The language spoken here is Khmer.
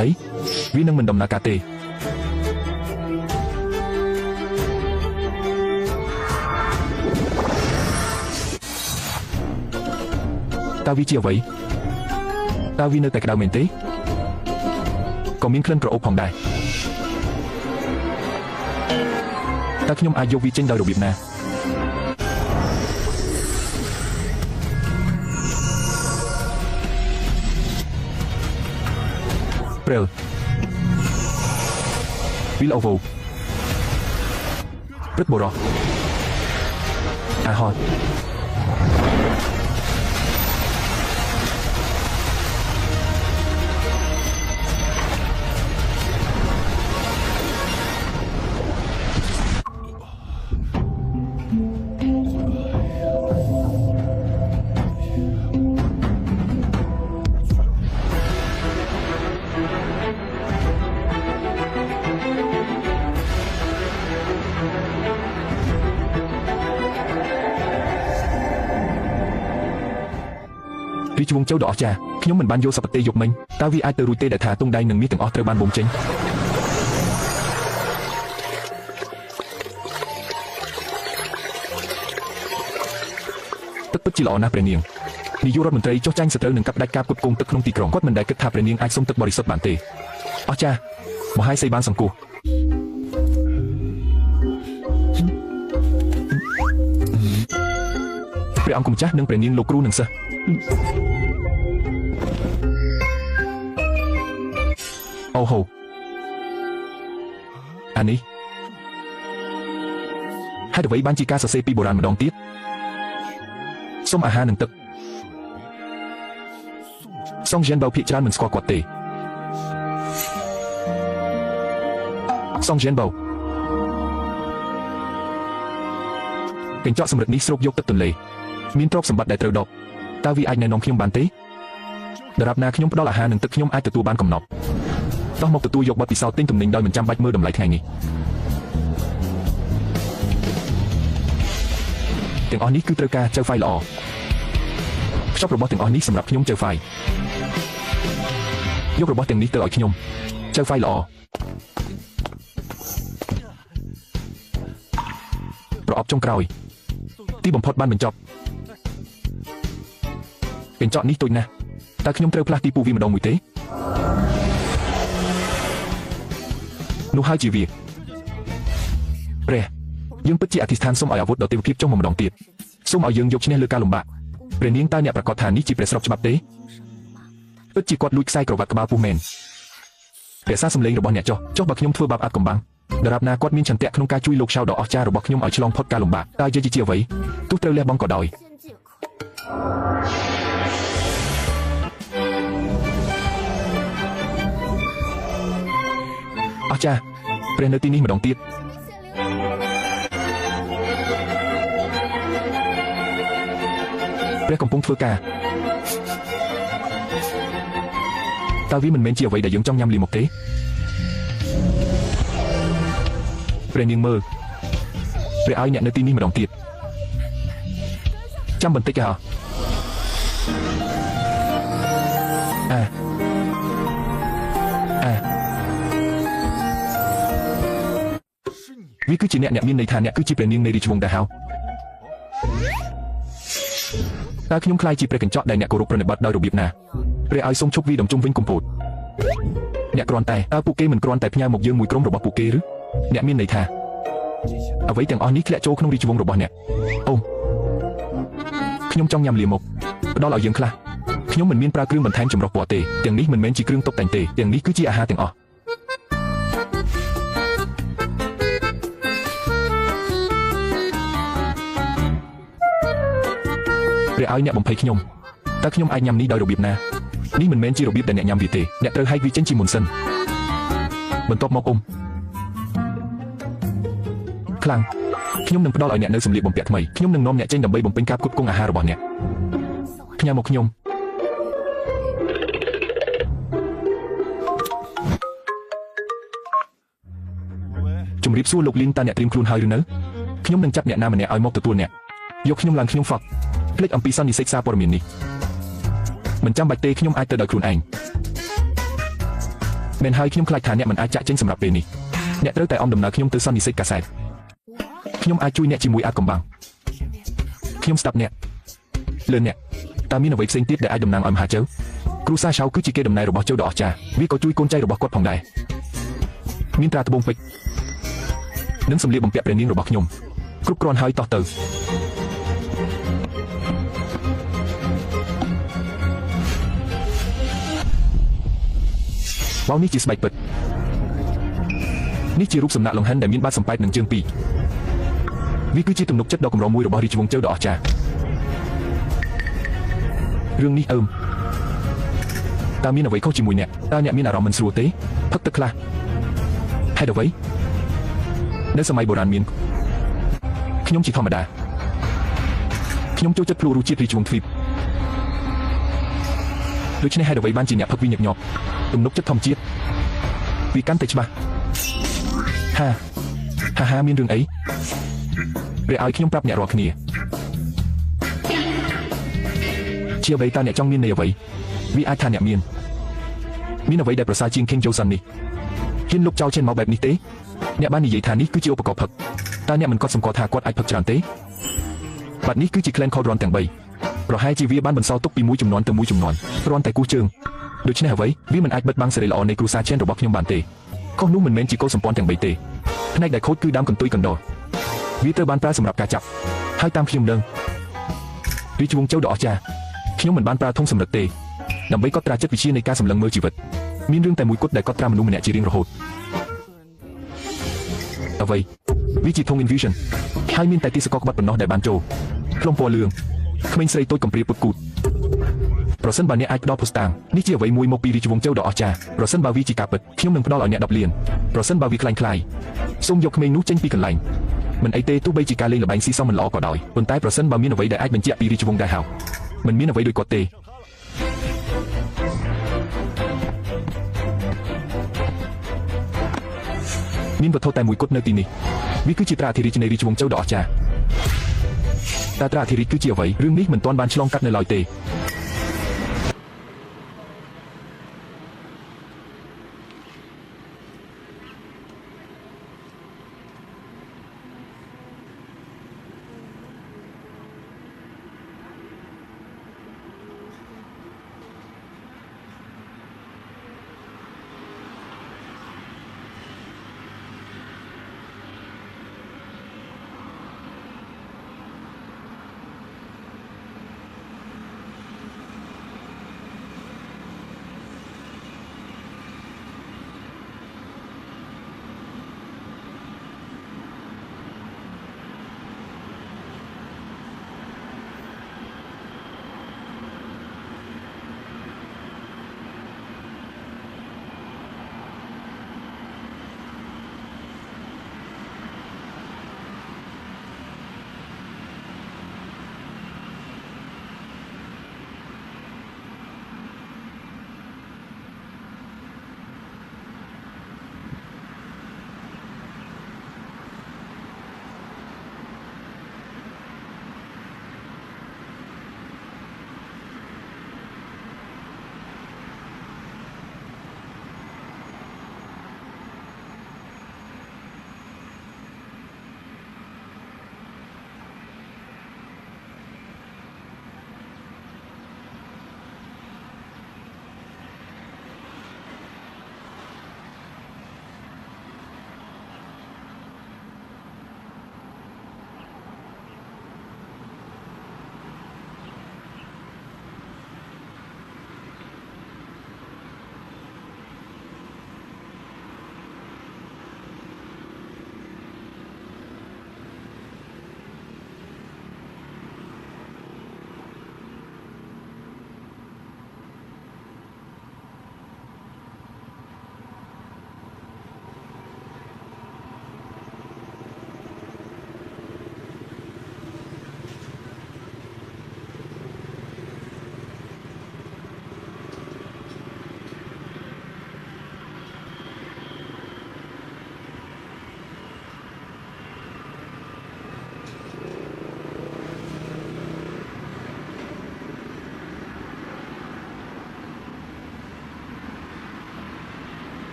អីវានឹងមិនដំណើរការទេតើវាជាអ្វីតើវានៅតែក្តៅមែនទេក៏មានក្លិនក្រអូបផងដែរតើខ្ញុំអាចយកវាចេញដោយរបៀបណាព្រិលវីលអូវូព្រឹកបរោះអាហតរាជវង្សជូដ៏អស្ចារ្យខ្ញុំមិនបានយកសពតិយកមិញតើវាអាចទៅរួចទេដែលថាទង់ដែងនិងមាសទាំងអស់ត្រូវបានបូមចេញទឹកពិតជាល្អណាស់ព្រះនាងនាយករដ្ឋមន្ត្រីចុះចាញ់សត្រូវនឹងកាប់ផ្តាច់ការផ្គត់ផ្គង់ទឹកក្នុងទីក្រុងគាត់មិនដែលគិតថាព្រះនាងអាចសុំទឹកបរិសុទ្ធបានទេអស្ចារ្យមហាយសីបានសង្គោះព្រះអង្គម្ចាស់និងព្រះនាងលោកគ្រូនិងសិស្សអូហូអានេះហេតុអ្វីបានជាការសរសេរពីបុរាណម្ដងទៀតសុំអាហារនិងទឹកសងជិនបើភាកច្រើនមិនស្គាល់គាត់ទេសងជិនបើកញ្ចក់សម្រិតនេះស្រូបយកទឹកទន្លេមានទ្រព្យសម្បត្តិដែលត្រូវដកតើវាអាចណែនាំខ្ញុំបានទេដរាបណាខ្ញុំផ្ដល់អាហារនិងទឹកខ្ញុំអាចទទួលបានកំណត់ដោះមកទទួលយកបទពិសោធន៍ទិញទំនិញដោយមិនចាំបាច់មើលតម្លៃថ្ងៃនេះទាំងអស់នេះគឺត្រូវការចៅហ្វាយល្អខ្ចប់របស់ទាំងអស់នេះសម្រាប់ខ្ញុំចៅហ្វាយយករបស់ទាំងនេះទៅឲ្យខ្ញុំចៅហ្វាយល្អប្រអប់ចុងក្រោយទីបំផុតបានបញ្ចប់កញ្ចក់នេះតូចណាស់តើខ្ញុំត្រូវផ្លាស់ទីពូវាម្ដងមួយទេនោះហើយជាវាព្រះយើងពិតជាអធិស្ឋានសូមឲ្យអាវុធដល់ទេវភាពចុះមកម្ដងទៀតសូមឲ្យយើងយកឈ្នះលើការលំបាកព្រះនាងតើអ្នកប្រកាសថានេះជាព្រះស្របច្បាប់ទេពិតជាគាត់លួចខ្សែក្រវ៉ាត់ក្បាលពស់មែនរក្សាសម្លេងរបស់អ្នកចុះបើខ្ញុំធ្វើបាបអាត់កំបាំងដរាបណាគាត់មានឆន្ទៈក្នុងការជួយលោកឆៅដ៏អស្ចារ្យរបស់ខ្ញុំឲ្យឆ្លងផុតការលំបាកតើយាយជាអ្វីទោះត្រូវលះបង់ក៏ដោយអស្ចារ្យព្រះនៅទីនេះម្ដងទៀតព្រះកំពុងធ្វើការតើវាមិនមែនជាអ្វីដែលយើងចង់ញ៉ាំលាមកទេព្រះនាងមើលព្រះឲ្យអ្នកនៅទីនេះម្ដងទៀតចាំបន្តិចហ៎វាគឺជាអ្នកមានន័យថាអ្នកគឺជាព្រះនាងនៃរាជវង្សដែរហ៎តើខ្ញុំខ្លាចជាព្រះកញ្ចក់ដែលអ្នកគោរពប្រណិប័តដោយរបៀបណាព្រះឲ្យសូមឈប់វាដំជុំវិញកំពូតអ្នកគ្រាន់តែតើពួកគេមិនគ្រាន់តែផ្ញើមកយើងមួយក្រុមរបស់ពួកគេឬអ្នកមានន័យថាអ្វីទាំងអស់នេះធ្លាក់ចូលក្នុងរាជវង្សរបស់អ្នកអូខ្ញុំចង់ញ៉ាំលាមកផ្ដល់ឲ្យយើងខ្លះខ្ញុំមិនមានប្រើគ្រឿងបន្ថែមចម្រុះពណ៌ទេទាំងនេះមិនមែនជាគ្រឿងតុបតែងទេទាំងនេះគឺជាអាហារទាំងអស់ព្រះឲ្យអ្នកបំភ័យខ្ញុំតើខ្ញុំអាចញ៉ាំនេះដោយរបៀបណានេះមិនមែនជារបៀបដែលអ្នកញ៉ាំវាទេអ្នកត្រូវហែកវាចេញជាមុនសិនបន្ទាប់មកខ្លាំងខ្ញុំនឹងផ្ដល់ឲ្យអ្នកនៅសម្លៀកបំពាក់ថ្មីខ្ញុំនឹងនាំអ្នកចេញដើម្បីបំពេញការផ្គត់ផ្គង់អាហាររបស់អ្នកផ្ញើមកខ្ញុំជំរាបសួរលោកលីនតើអ្នកត្រៀមខ្លួនហើយឬនៅខ្ញុំនឹងចាត់អ្នកណាម្នាក់ឲ្យមកទទួលអ្នកយកខ្ញុំឡើងខ្ញុំហ្វក់ភ្លេចអំពីសន្និសីទសារព័ត៌មាននេះមិនចាំបាច់ទេខ្ញុំអាចទៅដោយខ្លួនឯង មែនហើយខ្ញុំខ្លាចថាអ្នកមិនអាចចាក់ចេញសម្រាប់ពេលនេះអ្នកត្រូវតែអមដំណើរខ្ញុំទៅសន្និសីទកាសែតខ្ញុំអាចជួយអ្នកជាមួយអាថ៌កំបាំងខ្ញុំស្ដាប់អ្នកលើអ្នកតើមានអ្វីផ្សេងទៀតដែលអាចតំណាងឲ្យមហាជើគ្រូសាឆៅគឺជាគេដំណើររបស់ជើដ៏អស្ចារ្យវាក៏ជួយកូនចៅរបស់គាត់ផងដែរមានត្រាត្បូងពេជ្រនិងសម្លៀកបំពាក់ព្រះនាងរបស់ខ្ញុំគ្រប់គ្រាន់ហើយតោះទៅវ៉ាវនេះជាស្បែកពិតនេះជារូបសំណាកលង្ហិនដែលមានបាតសំប៉ែតនិងជើងពីរវាគឺជាទំនុកចិត្តដ៏កម្រមួយរបស់រាជវង្សជើដ៏អស្ចារ្យរឿងនេះតើមានអ្វីខុសជាមួយអ្នកតើអ្នកមានអារម្មណ៍មិនស្រួលទេផឹកទឹកខ្លះហេតុអ្វីនៅសម័យបុរាណមានខ្ញុំជាធម្មតាខ្ញុំចូលចិត្តភ្លក់រសជាតិរាជវង្សទ្វីបដូច្នេះហេតុអ្វីបានជាអ្នកផឹកវាញឹកញាប់ទំនុកចិត្តធម្មជាតិវាកាន់តែច្បាស់ហាមានរឿងអីព្រះឲ្យខ្ញុំប្រាប់អ្នករាល់គ្នាជាអ្វីតើអ្នកចង់មាននៃអ្វីវាអាចថាអ្នកមានអ្វីដែលប្រសើរជាង King Johnson នេះហ៊ានលុបចោលចេញមកបែបនេះទេអ្នកបាននិយាយថានេះគឺជាឧបករណ៍ផឹកតើអ្នកមិនកត់សម្គាល់ថាគាត់អាចផឹកច្រើនទេបាត់នេះគឺជា Clan Codron ទាំង3ប្រហែលជាវាបានបន្សល់ទុកពីមួយចំនួនទៅមួយចំនួនគ្រាន់តែគូសជើងដូច្នេះអ្វីវាមិនអាចបិទបាំងសេរីល្អនៃគ្រូសាឆេនរបស់ខ្ញុំបានទេខុសនោះមិនមែនជាកុសសម្ព័ន្ធទាំង3ទេផ្នែកដែលខូចគឺដើមកន្ទុយកណ្ដោវាត្រូវបានប្រើសម្រាប់ការចាប់ហើយតាមខ្ញុំដឹងរាជវង្សជើដ៏អស្ចារ្យខ្ញុំមិនបានប្រើធុងសម្រិតទេដើម្បីកត់ត្រាចិត្តវិទ្យានៃការសម្លឹងមើលជីវិតមានរឿងតែមួយគត់ដែលកត់ត្រាមនុស្សម្នាក់ជារៀងរហូតអ្វីវាជាធុង Infusion ហើយមានតែទីសកលក្បត់ប៉ុណ្ណោះដែលបានចូលក្រុមពណ៌លឿងក្មេងស្រីតូចកំព្រាពុតគូតប្រសិនបើអ្នកអាចផ្ដល់ភស្តុតាងនេះជាអ្វីមួយមកពីរាជវង្សជើដ៏អស្ចារ្យប្រសិនបើវាជាការពិតខ្ញុំនឹងផ្ដល់ឲ្យអ្នក10លានប្រសិនបើវាคล้ายសូមយកក្មេងនោះចេញពីកន្លែងមិនអីទេទោះបីជាការលេងល្បែងស៊ីសងមិនល្អក៏ដោយប៉ុន្តែប្រសិនបើមានអ្វីដែលអាចបញ្ជាក់ពីរាជវង្សដែរហៅមិនមានអ្វីដូចគាត់ទេមានវត្ថុតែមួយគត់នៅទីនេះវាគឺជាត្រាអធិរាជនៃរាជវង្សជើដ៏អស្ចារ្យតើត្រាអធិរាជគឺជាអ្វីរឿងនេះមិនទាន់បានឆ្លងកាត់នៅឡើយទេ